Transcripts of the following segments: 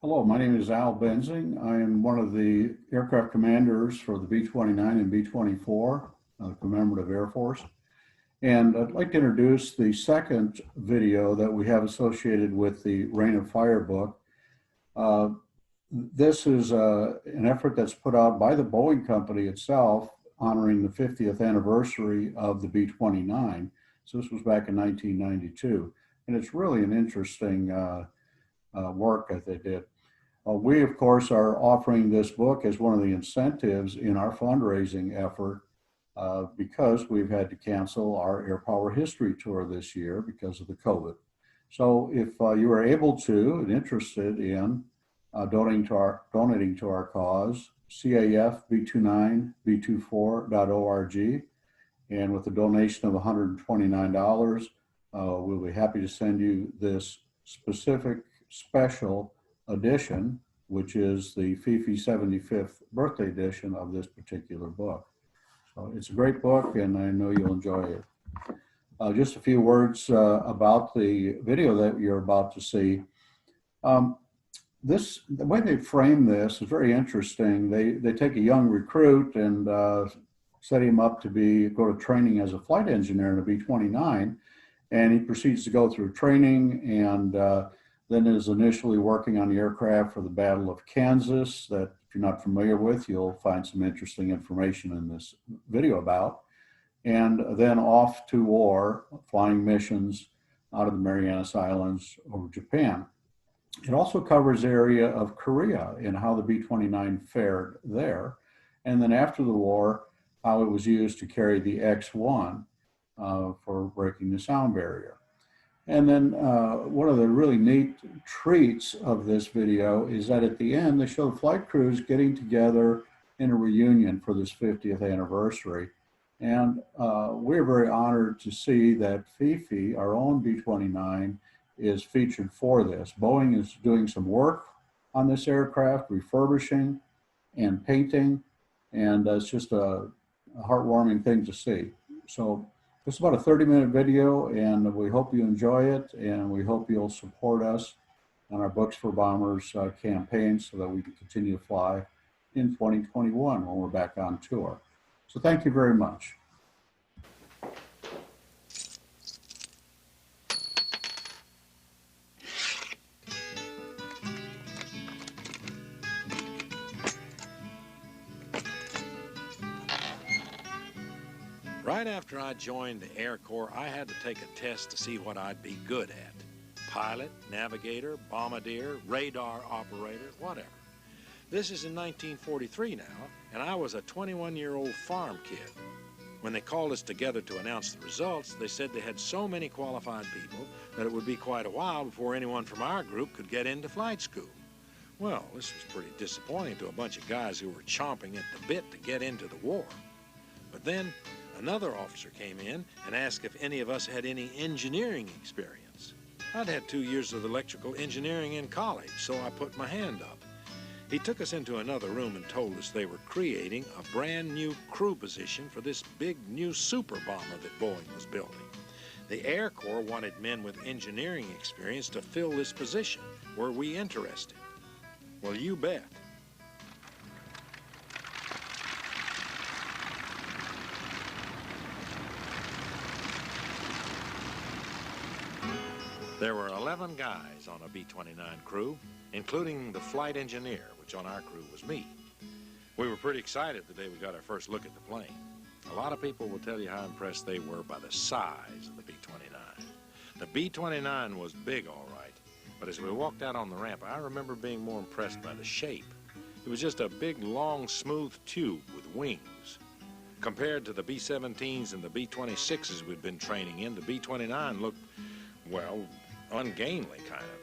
Hello, my name is Al Benzing. I am one of the aircraft commanders for the B-29 and B-24, Commemorative Air Force. And I'd like to introduce the second video that we have associated with the Reign of Fire book. This is an effort that's put out by the Boeing company itself, honoring the 50th anniversary of the B-29. So this was back in 1992. And it's really an interesting work that they did. We, of course, are offering this book as one of the incentives in our fundraising effort because we've had to cancel our Air Power History Tour this year because of the COVID. So if you are able to and interested in donating to our cause, cafb29b24.org, and with a donation of $129, we'll be happy to send you this specific special edition, which is the FIFI 75th birthday edition of this particular book. So it's a great book, and I know you'll enjoy it. Just a few words about the video that you're about to see. The way they frame this is very interesting. They take a young recruit and set him up to go to training as a flight engineer in a B-29, and he proceeds to go through training and then is initially working on the aircraft for the Battle of Kansas that, if you're not familiar with, you'll find some interesting information in this video about. And then off to war, flying missions out of the Marianas Islands over Japan. It also covers the area of Korea and how the B-29 fared there. And then after the war, how it was used to carry the X-1 for breaking the sound barrier. And then one of the really neat treats of this video is that at the end, they show the flight crews getting together in a reunion for this 50th anniversary. And we're very honored to see that FIFI, our own B-29, is featured for this. Boeing is doing some work on this aircraft, refurbishing and painting, and it's just a heartwarming thing to see. So it's about a 30-minute video, and we hope you enjoy it, and we hope you'll support us on our Books for Bombers campaign so that we can continue to fly in 2021 when we're back on tour. So thank you very much. Right after I joined the Air Corps, I had to take a test to see what I'd be good at. Pilot, navigator, bombardier, radar operator, whatever. This is in 1943 now, and I was a 21-year-old farm kid. When they called us together to announce the results, they said they had so many qualified people that it would be quite a while before anyone from our group could get into flight school. Well, this was pretty disappointing to a bunch of guys who were chomping at the bit to get into the war. But then another officer came in and asked if any of us had any engineering experience. I'd had 2 years of electrical engineering in college, so I put my hand up. He took us into another room and told us they were creating a brand new crew position for this big new super bomber that Boeing was building. The Air Corps wanted men with engineering experience to fill this position. Were we interested? Well, you bet. There were 11 guys on a B-29 crew, including the flight engineer, which on our crew was me. We were pretty excited the day we got our first look at the plane. A lot of people will tell you how impressed they were by the size of the B-29. The B-29 was big, all right, but as we walked out on the ramp, I remember being more impressed by the shape. It was just a big, long, smooth tube with wings. Compared to the B-17s and the B-26s we'd been training in, the B-29 looked, well, ungainly, kind of.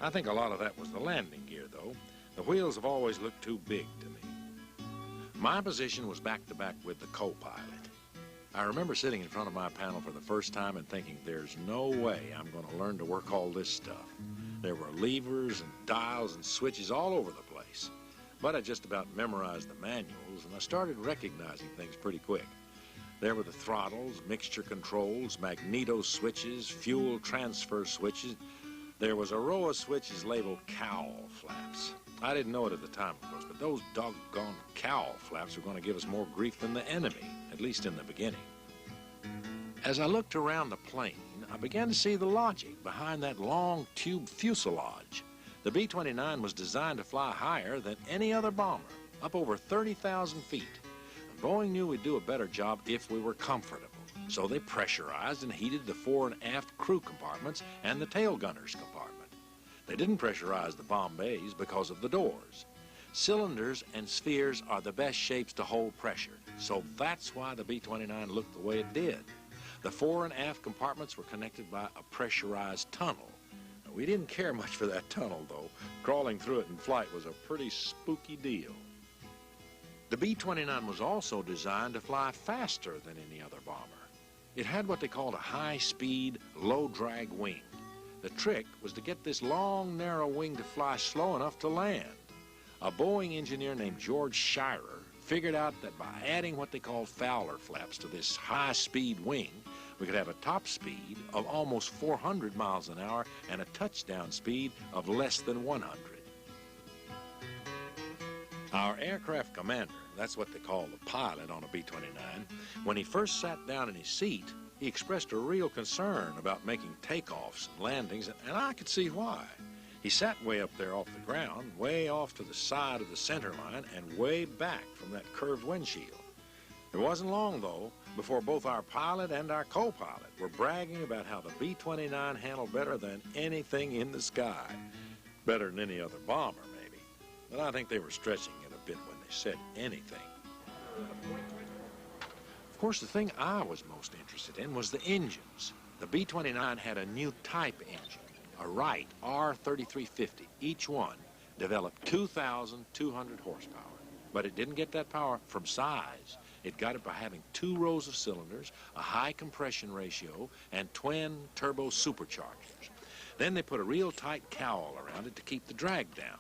I think a lot of that was the landing gear, though. The wheels have always looked too big to me. My position was back-to-back with the co-pilot. I remember sitting in front of my panel for the first time and thinking, there's no way I'm going to learn to work all this stuff. There were levers and dials and switches all over the place. But I just about memorized the manuals, and I started recognizing things pretty quick. There were the throttles, mixture controls, magneto switches, fuel transfer switches. There was a row of switches labeled cowl flaps. I didn't know it at the time, of course, but those doggone cowl flaps were going to give us more grief than the enemy, at least in the beginning. As I looked around the plane, I began to see the logic behind that long tube fuselage. The B-29 was designed to fly higher than any other bomber, up over 30,000 feet. Boeing knew we'd do a better job if we were comfortable, so they pressurized and heated the fore and aft crew compartments and the tail gunner's compartment. They didn't pressurize the bomb bays because of the doors. Cylinders and spheres are the best shapes to hold pressure, so that's why the B-29 looked the way it did. The fore and aft compartments were connected by a pressurized tunnel. We didn't care much for that tunnel, though. Crawling through it in flight was a pretty spooky deal. The B-29 was also designed to fly faster than any other bomber. It had what they called a high-speed, low-drag wing. The trick was to get this long, narrow wing to fly slow enough to land. A Boeing engineer named George Schuyler figured out that by adding what they called Fowler flaps to this high-speed wing, we could have a top speed of almost 400 miles an hour and a touchdown speed of less than 100. Our aircraft commander, that's what they call the pilot on a B-29, when he first sat down in his seat, he expressed a real concern about making takeoffs and landings, and I could see why. He sat way up there off the ground, way off to the side of the center line, and way back from that curved windshield. It wasn't long, though, before both our pilot and our co-pilot were bragging about how the B-29 handled better than anything in the sky. Better than any other bomber, maybe. But I think they were stretching it a bit when they said anything. Of course, the thing I was most interested in was the engines. The B-29 had a new type engine, a Wright R3350. Each one developed 2,200 horsepower. But it didn't get that power from size. It got it by having 2 rows of cylinders, a high compression ratio, and twin turbo superchargers. Then they put a real tight cowl around it to keep the drag down.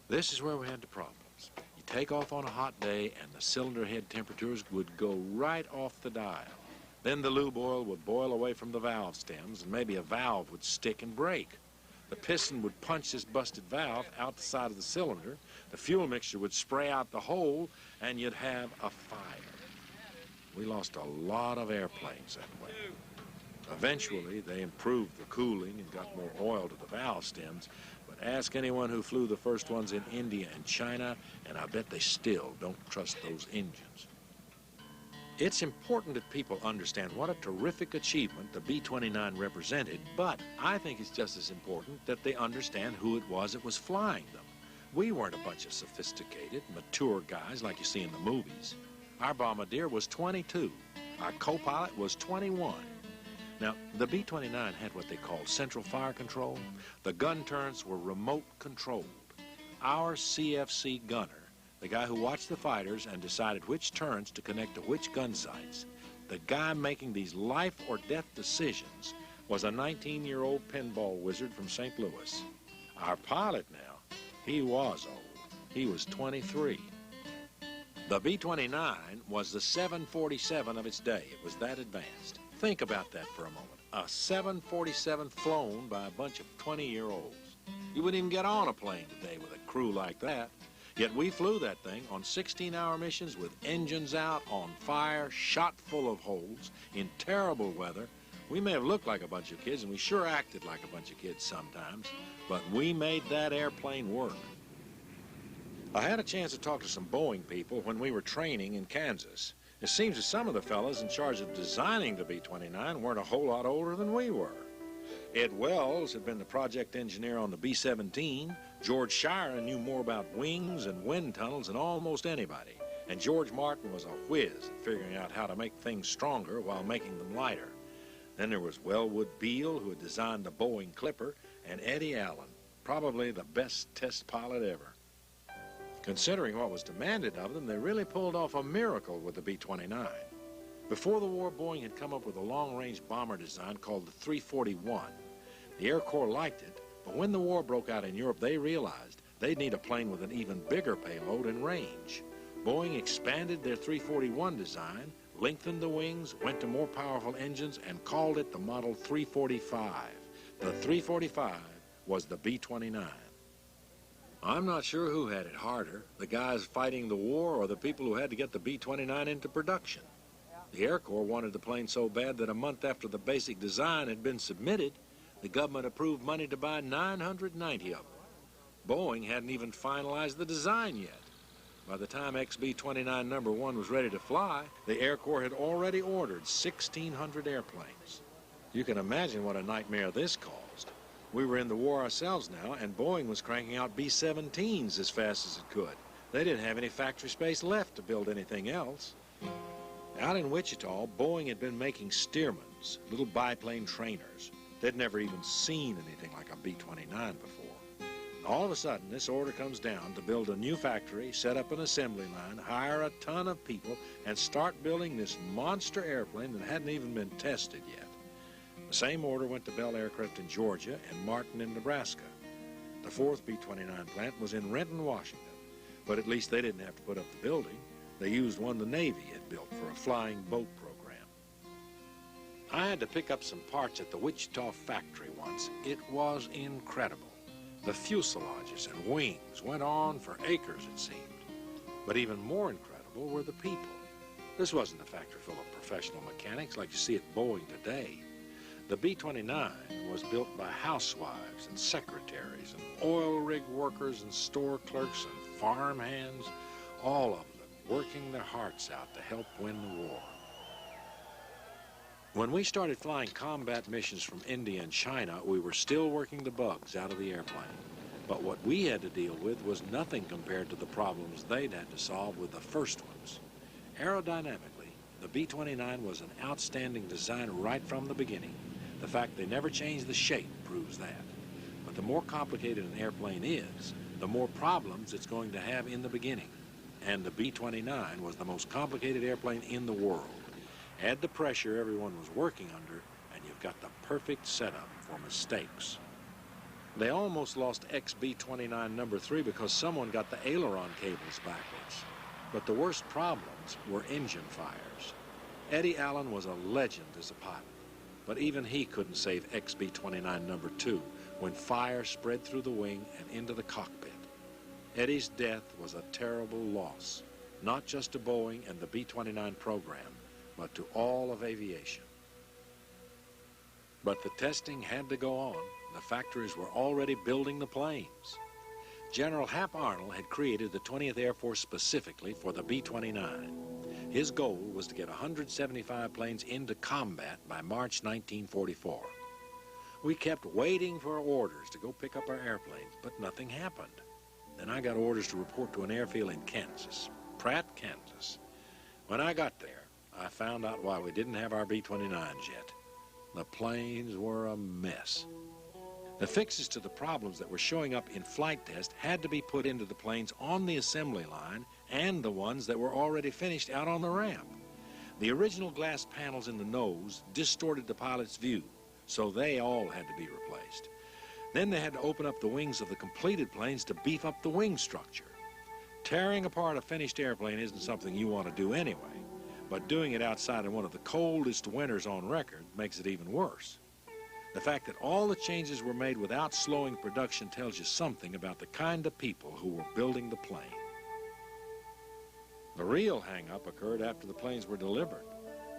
This is where we had the problems. You take off on a hot day and the cylinder head temperatures would go right off the dial. Then the lube oil would boil away from the valve stems and maybe a valve would stick and break. The piston would punch this busted valve out the side of the cylinder, the fuel mixture would spray out the hole, and you'd have a fire. We lost a lot of airplanes that way. Eventually, they improved the cooling and got more oil to the valve stems, but ask anyone who flew the first ones in India and China, and I bet they still don't trust those engines. It's important that people understand what a terrific achievement the B-29 represented, but I think it's just as important that they understand who it was that was flying them. We weren't a bunch of sophisticated, mature guys like you see in the movies. Our bombardier was 22. Our co-pilot was 21. Now, the B-29 had what they called central fire control. The gun turrets were remote controlled. Our CFC gunner, the guy who watched the fighters and decided which turrets to connect to which gun sites, the guy making these life or death decisions was a 19-year-old pinball wizard from St. Louis. Our pilot now, he was old. He was 23. The B-29 was the 747 of its day. It was that advanced. Think about that for a moment. A 747 flown by a bunch of 20-year-olds. You wouldn't even get on a plane today with a crew like that. Yet we flew that thing on 16-hour missions with engines out, on fire, shot full of holes, in terrible weather. We may have looked like a bunch of kids, and we sure acted like a bunch of kids sometimes, but we made that airplane work. I had a chance to talk to some Boeing people when we were training in Kansas. It seems that some of the fellows in charge of designing the B-29 weren't a whole lot older than we were. Ed Wells had been the project engineer on the B-17. George Schuyler knew more about wings and wind tunnels than almost anybody. And George Martin was a whiz at figuring out how to make things stronger while making them lighter. Then there was Wellwood Beale, who had designed the Boeing Clipper, and Eddie Allen, probably the best test pilot ever. Considering what was demanded of them, they really pulled off a miracle with the B-29. Before the war, Boeing had come up with a long-range bomber design called the 341. The Air Corps liked it, but when the war broke out in Europe, they realized they'd need a plane with an even bigger payload and range. Boeing expanded their 341 design, lengthened the wings, went to more powerful engines, and called it the Model 345. The 345 was the B-29. I'm not sure who had it harder, the guys fighting the war or the people who had to get the B-29 into production. The Air Corps wanted the plane so bad that a month after the basic design had been submitted, the government approved money to buy 990 of them. Boeing hadn't even finalized the design yet. By the time XB-29 number 1 was ready to fly, the Air Corps had already ordered 1,600 airplanes. You can imagine what a nightmare this caused. We were in the war ourselves now, and Boeing was cranking out B-17s as fast as it could. They didn't have any factory space left to build anything else. Out in Wichita, Boeing had been making Stearmans, little biplane trainers. They'd never even seen anything like a B-29 before. All of a sudden, this order comes down to build a new factory, set up an assembly line, hire a ton of people, and start building this monster airplane that hadn't even been tested yet. The same order went to Bell Aircraft in Georgia and Martin in Nebraska. The fourth B-29 plant was in Renton, Washington, but at least they didn't have to put up the building. They used one the Navy had built for a flying boat program. I had to pick up some parts at the Wichita factory once. It was incredible. The fuselages and wings went on for acres, it seemed. But even more incredible were the people. This wasn't a factory full of professional mechanics like you see at Boeing today. The B-29 was built by housewives and secretaries and oil rig workers and store clerks and farm hands, all of them working their hearts out to help win the war. When we started flying combat missions from India and China, we were still working the bugs out of the airplane. But what we had to deal with was nothing compared to the problems they'd had to solve with the first ones. Aerodynamically, the B-29 was an outstanding design right from the beginning. The fact they never changed the shape proves that. But the more complicated an airplane is, the more problems it's going to have in the beginning. And the B-29 was the most complicated airplane in the world. Add the pressure everyone was working under, and you've got the perfect setup for mistakes. They almost lost XB-29 number 3 because someone got the aileron cables backwards. But the worst problems were engine fires. Eddie Allen was a legend as a pilot, but even he couldn't save XB-29 number 2 when fire spread through the wing and into the cockpit. Eddie's death was a terrible loss, not just to Boeing and the B-29 program, but to all of aviation. But the testing had to go on. The factories were already building the planes. General Hap Arnold had created the 20th Air Force specifically for the B-29. His goal was to get 175 planes into combat by March 1944. We kept waiting for orders to go pick up our airplanes, but nothing happened. Then I got orders to report to an airfield in Kansas, Pratt, Kansas. When I got there, I found out why we didn't have our B-29s yet. The planes were a mess. The fixes to the problems that were showing up in flight test had to be put into the planes on the assembly line and the ones that were already finished out on the ramp. The original glass panels in the nose distorted the pilot's view, so they all had to be replaced. Then they had to open up the wings of the completed planes to beef up the wing structure. Tearing apart a finished airplane isn't something you want to do anyway, but doing it outside in one of the coldest winters on record makes it even worse. The fact that all the changes were made without slowing production tells you something about the kind of people who were building the plane. The real hang-up occurred after the planes were delivered.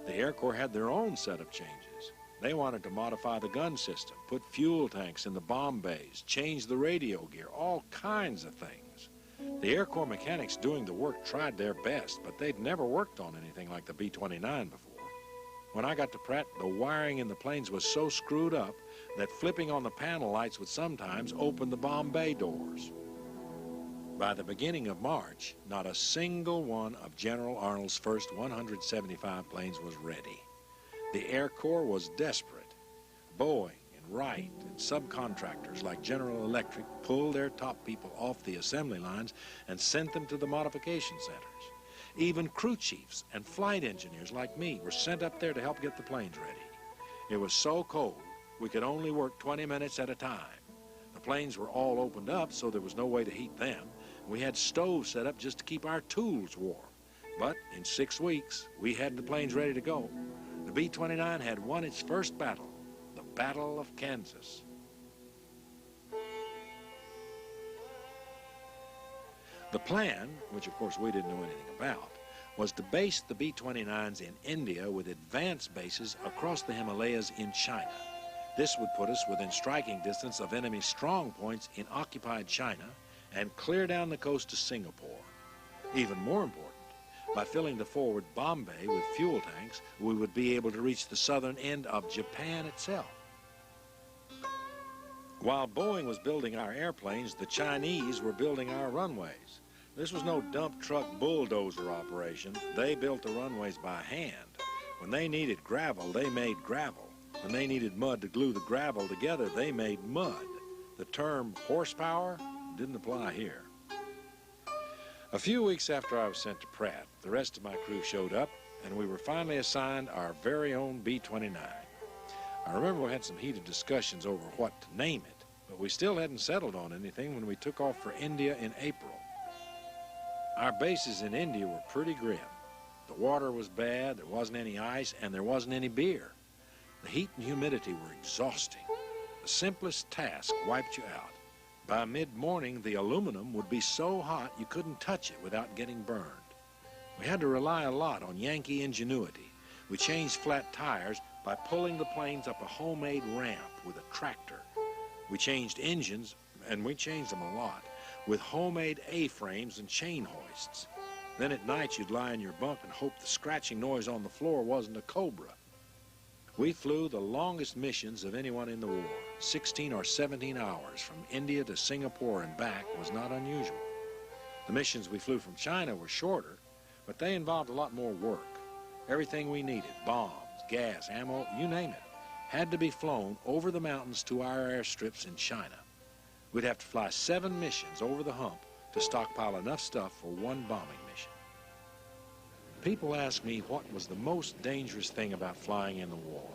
The Air Corps had their own set of changes. They wanted to modify the gun system, put fuel tanks in the bomb bays, change the radio gear, all kinds of things. The Air Corps mechanics doing the work tried their best, but they'd never worked on anything like the B-29 before. When I got to Pratt, the wiring in the planes was so screwed up that flipping on the panel lights would sometimes open the bomb bay doors. By the beginning of March, not a single one of General Arnold's first 175 planes was ready. The Air Corps was desperate. Boeing and Wright and subcontractors like General Electric pulled their top people off the assembly lines and sent them to the modification centers. Even crew chiefs and flight engineers like me were sent up there to help get the planes ready. It was so cold, we could only work 20 minutes at a time. The planes were all opened up, so there was no way to heat them. We had stoves set up just to keep our tools warm. But in 6 weeks, we had the planes ready to go. The B-29 had won its first battle, the Battle of Kansas. The plan, which of course we didn't know anything about, was to base the B-29s in India with advanced bases across the Himalayas in China. This would put us within striking distance of enemy strong points in occupied China and clear down the coast to Singapore. Even more important, by filling the forward bomb bay with fuel tanks, we would be able to reach the southern end of Japan itself. While Boeing was building our airplanes, the Chinese were building our runways. This was no dump truck bulldozer operation. They built the runways by hand. When they needed gravel, they made gravel. When they needed mud to glue the gravel together, they made mud. The term horsepower didn't apply here. A few weeks after I was sent to Pratt, the rest of my crew showed up, and we were finally assigned our very own B-29. I remember we had some heated discussions over what to name it, but we still hadn't settled on anything when we took off for India in April. Our bases in India were pretty grim. The water was bad, there wasn't any ice, and there wasn't any beer. The heat and humidity were exhausting. The simplest task wiped you out. By mid-morning, the aluminum would be so hot you couldn't touch it without getting burned. We had to rely a lot on Yankee ingenuity. We changed flat tires by pulling the planes up a homemade ramp with a tractor. We changed engines, and we changed them a lot, with homemade A-frames and chain hoists. Then at night you'd lie in your bunk and hope the scratching noise on the floor wasn't a cobra. We flew the longest missions of anyone in the war. 16 or 17 hours from India to Singapore and back was not unusual. The missions we flew from China were shorter, but they involved a lot more work. Everything we needed, bombs, gas, ammo, you name it, had to be flown over the mountains to our airstrips in China. We'd have to fly 7 missions over the hump to stockpile enough stuff for one bombing mission. People ask me what was the most dangerous thing about flying in the war.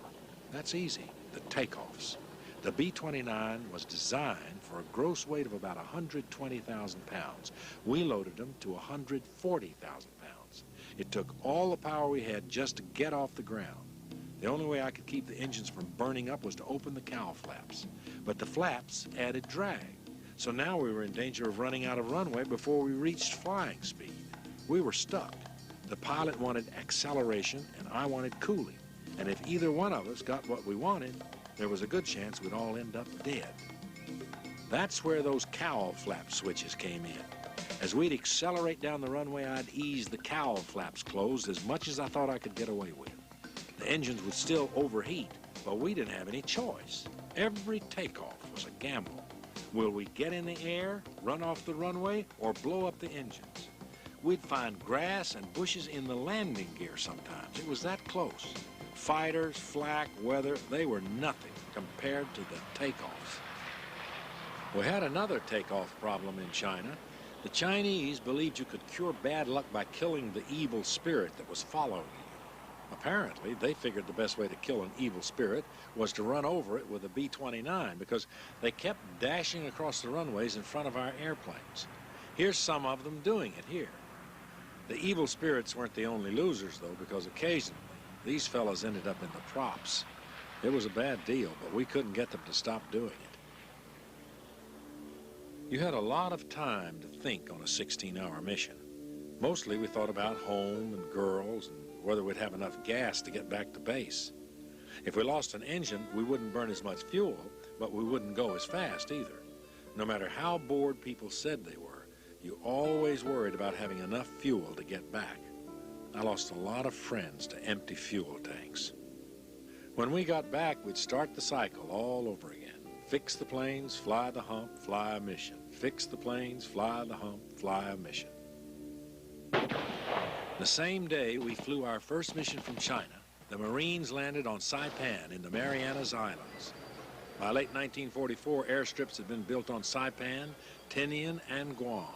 That's easy, the takeoffs. The B-29 was designed for a gross weight of about 120,000 pounds. We loaded them to 140,000 pounds. It took all the power we had just to get off the ground. The only way I could keep the engines from burning up was to open the cowl flaps. But the flaps added drag. So now we were in danger of running out of runway before we reached flying speed. We were stuck. The pilot wanted acceleration and I wanted cooling. And if either one of us got what we wanted, there was a good chance we'd all end up dead. That's where those cowl flap switches came in. As we'd accelerate down the runway, I'd ease the cowl flaps closed as much as I thought I could get away with. The engines would still overheat, but we didn't have any choice. Every takeoff was a gamble. Will we get in the air, run off the runway, or blow up the engines? We'd find grass and bushes in the landing gear sometimes. It was that close. Fighters, flak, weather, they were nothing compared to the takeoffs. We had another takeoff problem in China. The Chinese believed you could cure bad luck by killing the evil spirit that was following you. Apparently, they figured the best way to kill an evil spirit was to run over it with a B-29 because they kept dashing across the runways in front of our airplanes. Here's some of them doing it here. The evil spirits weren't the only losers, though, because occasionally these fellas ended up in the props. It was a bad deal, but we couldn't get them to stop doing it. You had a lot of time to think on a 16-hour mission. Mostly we thought about home and girls and whether we'd have enough gas to get back to base. If we lost an engine, we wouldn't burn as much fuel, but we wouldn't go as fast either. No matter how bored people said they were, you always worried about having enough fuel to get back. I lost a lot of friends to empty fuel tanks. When we got back, we'd start the cycle all over again. Fix the planes, fly the hump, fly a mission. Fix the planes, fly the hump, fly a mission. The same day we flew our first mission from China, the Marines landed on Saipan in the Marianas Islands. By late 1944, airstrips had been built on Saipan, Tinian, and Guam,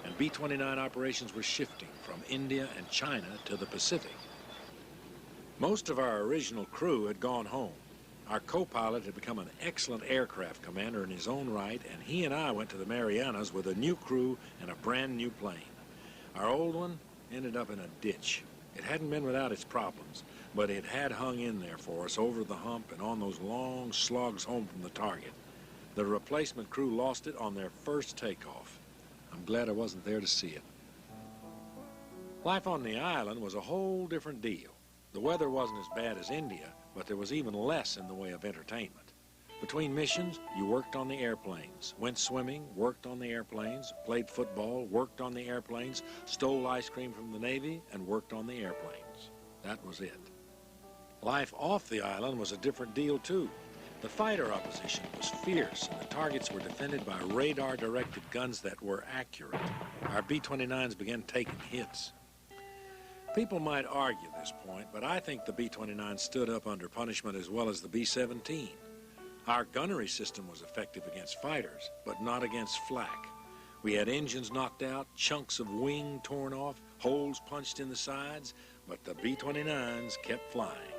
and B-29 operations were shifting from India and China to the Pacific. Most of our original crew had gone home. Our co-pilot had become an excellent aircraft commander in his own right, and he and I went to the Marianas with a new crew and a brand new plane. Our old one ended up in a ditch. It hadn't been without its problems, but it had hung in there for us over the hump and on those long slugs home from the target. The replacement crew lost it on their first takeoff. A I'm glad I wasn't there to see it. Life on the island was a whole different deal. The weather wasn't as bad as India, but there was even less in the way of entertainment. Between missions, you worked on the airplanes, went swimming, worked on the airplanes, played football, worked on the airplanes, stole ice cream from the Navy, and worked on the airplanes. That was it. Life off the island was a different deal, too. The fighter opposition was fierce, and the targets were defended by radar-directed guns that were accurate. Our B-29s began taking hits. People might argue this point, but I think the B-29 stood up under punishment as well as the B-17. Our gunnery system was effective against fighters, but not against flak. We had engines knocked out, chunks of wing torn off, holes punched in the sides, but the B-29s kept flying.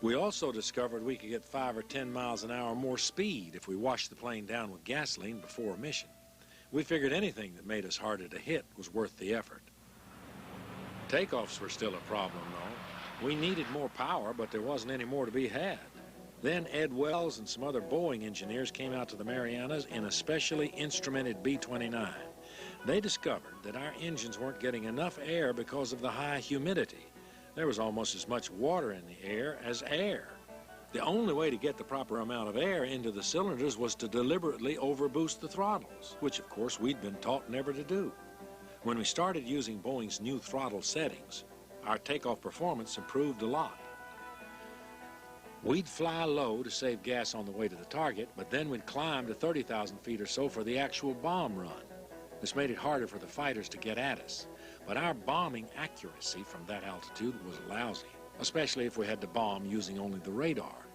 We also discovered we could get 5 or 10 miles an hour more speed if we washed the plane down with gasoline before a mission. We figured anything that made us harder to hit was worth the effort. Takeoffs were still a problem, though. We needed more power, but there wasn't any more to be had. Then Ed Wells and some other Boeing engineers came out to the Marianas in a specially instrumented B-29. They discovered that our engines weren't getting enough air because of the high humidity. There was almost as much water in the air as air. The only way to get the proper amount of air into the cylinders was to deliberately overboost the throttles, which of course we'd been taught never to do. When we started using Boeing's new throttle settings, our takeoff performance improved a lot. We'd fly low to save gas on the way to the target, but then we'd climb to 30,000 feet or so for the actual bomb run. This made it harder for the fighters to get at us, but our bombing accuracy from that altitude was lousy, especially if we had to bomb using only the radar.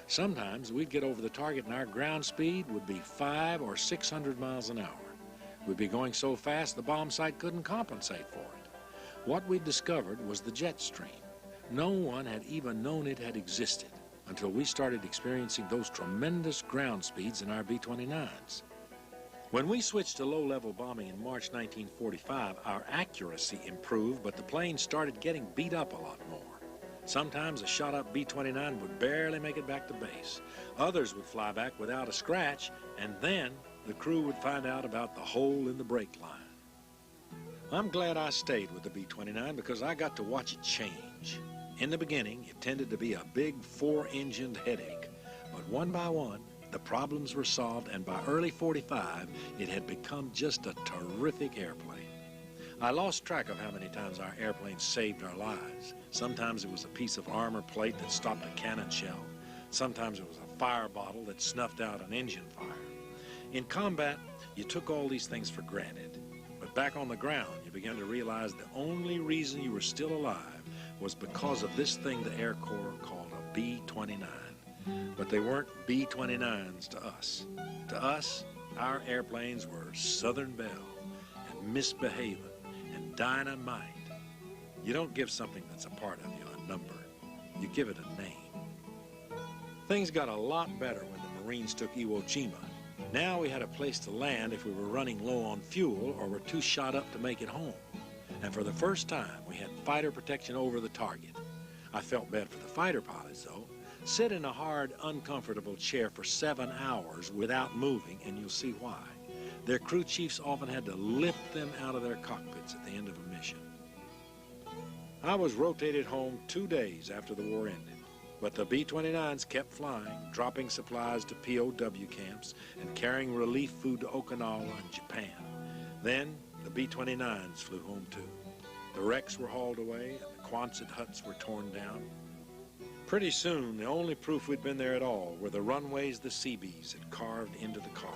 Sometimes we'd get over the target and our ground speed would be 500 or 600 miles an hour. We'd be going so fast the bomb sight couldn't compensate for it. What we discovered was the jet stream. No one had even known it had existed until we started experiencing those tremendous ground speeds in our B-29s. When we switched to low-level bombing in March 1945, our accuracy improved, but the planes started getting beat up a lot more. Sometimes a shot-up B-29 would barely make it back to base. Others would fly back without a scratch, and then the crew would find out about the hole in the brake line. I'm glad I stayed with the B-29 because I got to watch it change. In the beginning, it tended to be a big 4-engined headache, but one by one, the problems were solved, and by early '45, it had become just a terrific airplane. I lost track of how many times our airplanes saved our lives. Sometimes it was a piece of armor plate that stopped a cannon shell. Sometimes it was a fire bottle that snuffed out an engine fire. In combat, you took all these things for granted. But back on the ground, you began to realize the only reason you were still alive was because of this thing the Air Corps called a B-29. But they weren't B-29s to us. To us, our airplanes were Southern Belle and Misbehavin' and Dynamite. You don't give something that's a part of you a number. You give it a name. Things got a lot better when the Marines took Iwo Jima. Now we had a place to land if we were running low on fuel or were too shot up to make it home. And for the first time, we had fighter protection over the target. I felt bad for the fighter pilots, though. Sit in a hard, uncomfortable chair for 7 hours without moving, and you'll see why. Their crew chiefs often had to lift them out of their cockpits at the end of a mission. I was rotated home 2 days after the war ended, but the B-29s kept flying, dropping supplies to POW camps and carrying relief food to Okinawa and Japan. Then the B-29s flew home too. The wrecks were hauled away and the Quonset huts were torn down. Pretty soon, the only proof we'd been there at all were the runways the Seabees had carved into the coral.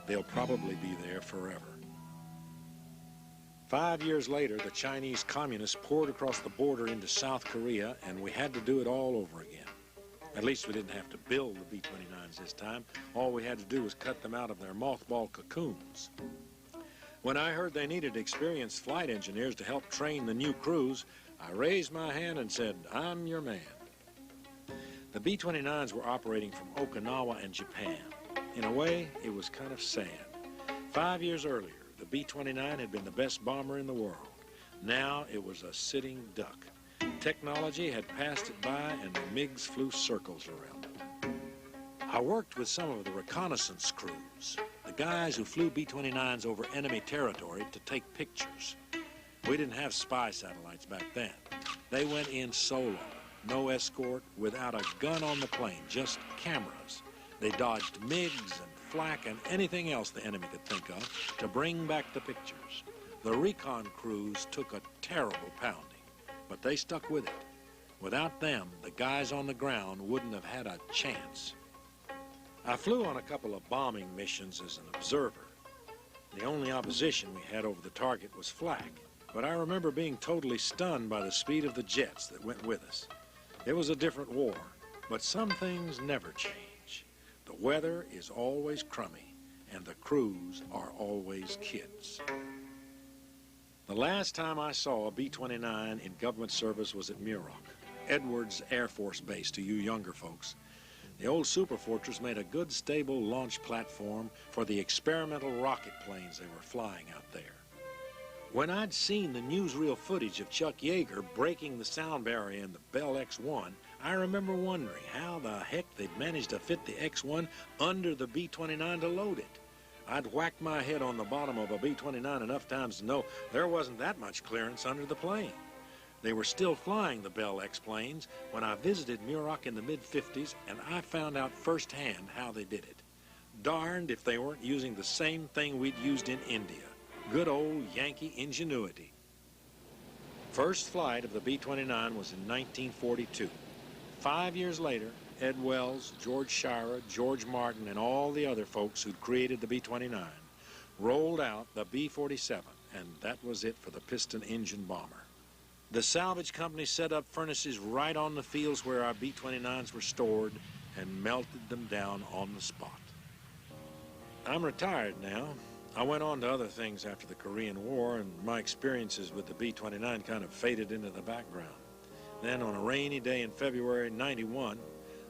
They'll probably be there forever. 5 years later, the Chinese communists poured across the border into South Korea, and we had to do it all over again. At least we didn't have to build the B-29s this time. All we had to do was cut them out of their mothball cocoons. When I heard they needed experienced flight engineers to help train the new crews, I raised my hand and said, "I'm your man." The B-29s were operating from Okinawa and Japan. In a way, it was kind of sad. 5 years earlier, the B-29 had been the best bomber in the world. Now it was a sitting duck. Technology had passed it by, and the MiGs flew circles around it. I worked with some of the reconnaissance crews, the the guys who flew B-29s over enemy territory to take pictures. We didn't have spy satellites back then. They went in solo, no escort, without a gun on the plane, just cameras. They dodged MiGs and flak and anything else the enemy could think of to bring back the pictures. The recon crews took a terrible pounding, but they stuck with it. Without them, the guys on the ground wouldn't have had a chance. I flew on a couple of bombing missions as an observer. The only opposition we had over the target was flak, but I remember being totally stunned by the speed of the jets that went with us. It was a different war, but some things never change. The weather is always crummy, and the crews are always kids. The last time I saw a B-29 in government service was at Muroc, Edwards Air Force Base to you younger folks. The old Superfortress made a good, stable launch platform for the experimental rocket planes they were flying out there. When I'd seen the newsreel footage of Chuck Yeager breaking the sound barrier in the Bell X-1, I remember wondering how the heck they'd managed to fit the X-1 under the B-29 to load it. I'd whacked my head on the bottom of a B-29 enough times to know there wasn't that much clearance under the plane. They were still flying the Bell X-planes when I visited Muroc in the mid-50s, and I found out firsthand how they did it. Darned if they weren't using the same thing we'd used in India. Good old Yankee ingenuity. First flight of the B-29 was in 1942. 5 years later, Ed Wells, George Shira, George Martin, and all the other folks who'd created the B-29 rolled out the B-47, and that was it for the piston engine bomber. The salvage company set up furnaces right on the fields where our B-29s were stored and melted them down on the spot. I'm retired now. I went on to other things after the Korean War, and my experiences with the B-29 kind of faded into the background. Then on a rainy day in February '91,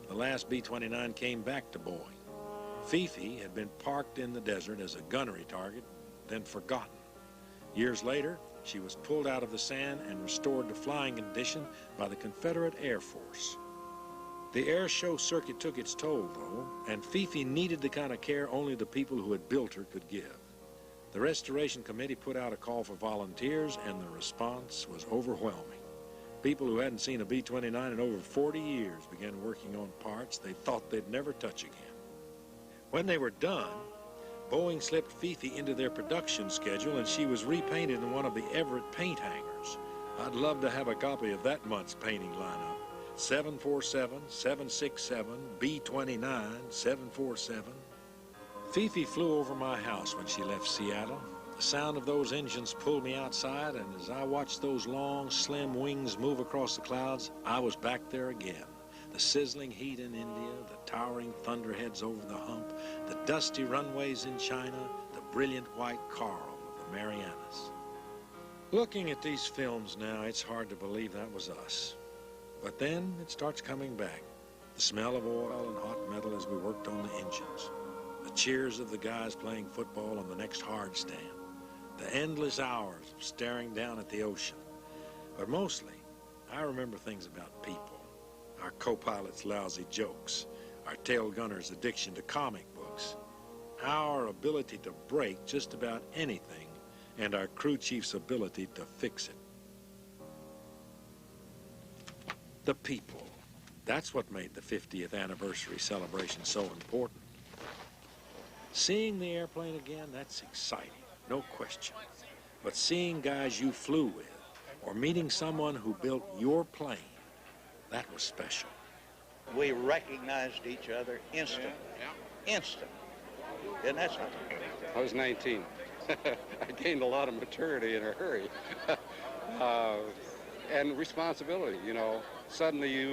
the last B-29 came back to Boeing. FIFI had been parked in the desert as a gunnery target, then forgotten. Years later, she was pulled out of the sand and restored to flying condition by the Confederate Air Force. The air show circuit took its toll, though, and FIFI needed the kind of care only the people who had built her could give. The Restoration Committee put out a call for volunteers, and the response was overwhelming. People who hadn't seen a B-29 in over 40 years began working on parts they thought they'd never touch again. When they were done, Boeing slipped FIFI into their production schedule, and she was repainted in one of the Everett paint hangars. I'd love to have a copy of that month's painting lineup. 747, 767, B-29, 747. FIFI flew over my house when she left Seattle. The sound of those engines pulled me outside, and as I watched those long, slim wings move across the clouds, I was back there again. The sizzling heat in India, the towering thunderheads over the hump, the dusty runways in China, the brilliant white coral of the Marianas. Looking at these films now, it's hard to believe that was us. But then it starts coming back. The smell of oil and hot metal as we worked on the engines. The cheers of the guys playing football on the next hard stand. The endless hours of staring down at the ocean. But mostly, I remember things about people. Our co-pilot's lousy jokes. Our tail gunner's addiction to comic books. Our ability to break just about anything, and our crew chief's ability to fix it. The people. That's what made the 50th anniversary celebration so important. Seeing the airplane again, that's exciting, no question. But seeing guys you flew with, or meeting someone who built your plane, that was special. We recognized each other instantly. Instant. Isn't that something? I was 19. I gained a lot of maturity in a hurry. And responsibility, you know. Suddenly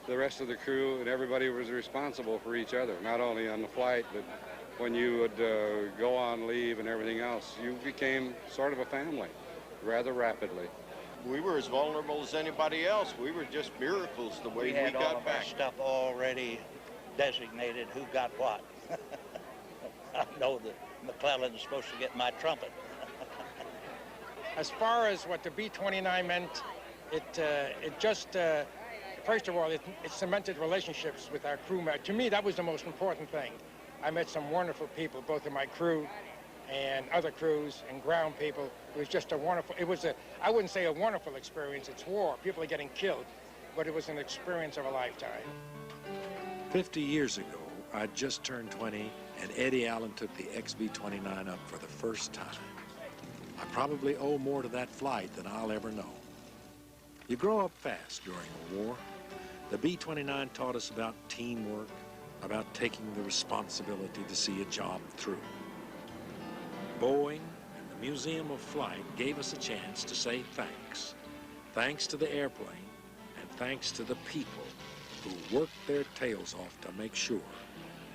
the rest of the crew and everybody was responsible for each other, not only on the flight, but when you would go on leave and everything else. You became sort of a family rather rapidly. We were as vulnerable as anybody else. We were just miracles the way we had got all of back. our stuff already designated who got what. I know that McClellan's supposed to get my trumpet. As far as what the B-29 meant, it just, first of all, it cemented relationships with our crew. To me, that was the most important thing. I met some wonderful people, both in my crew and other crews and ground people. It was just a wonderful, I wouldn't say a wonderful experience, it's war, people are getting killed, but it was an experience of a lifetime. 50 years ago, I'd just turned 20, and Eddie Allen took the B-29 up for the first time. I probably owe more to that flight than I'll ever know. You grow up fast during a war. The B-29 taught us about teamwork, about taking the responsibility to see a job through. Boeing and the Museum of Flight gave us a chance to say thanks. Thanks to the airplane, and thanks to the people who worked their tails off to make sure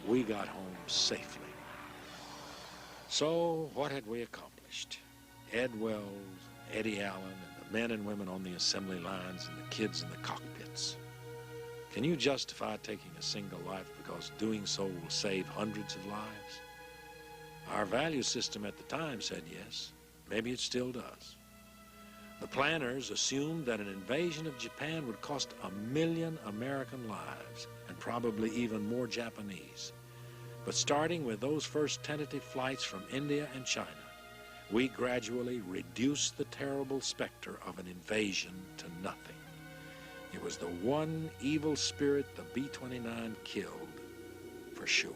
we got home safely. So, what had we accomplished? Ed Wells, Eddie Allen, and the men and women on the assembly lines and the kids in the cockpits. Can you justify taking a single life because doing so will save hundreds of lives? Our value system at the time said yes. Maybe it still does. The planners assumed that an invasion of Japan would cost 1 million American lives and probably even more Japanese. But starting with those first tentative flights from India and China, we gradually reduced the terrible specter of an invasion to nothing. It was the one evil spirit the B-29 killed, for sure.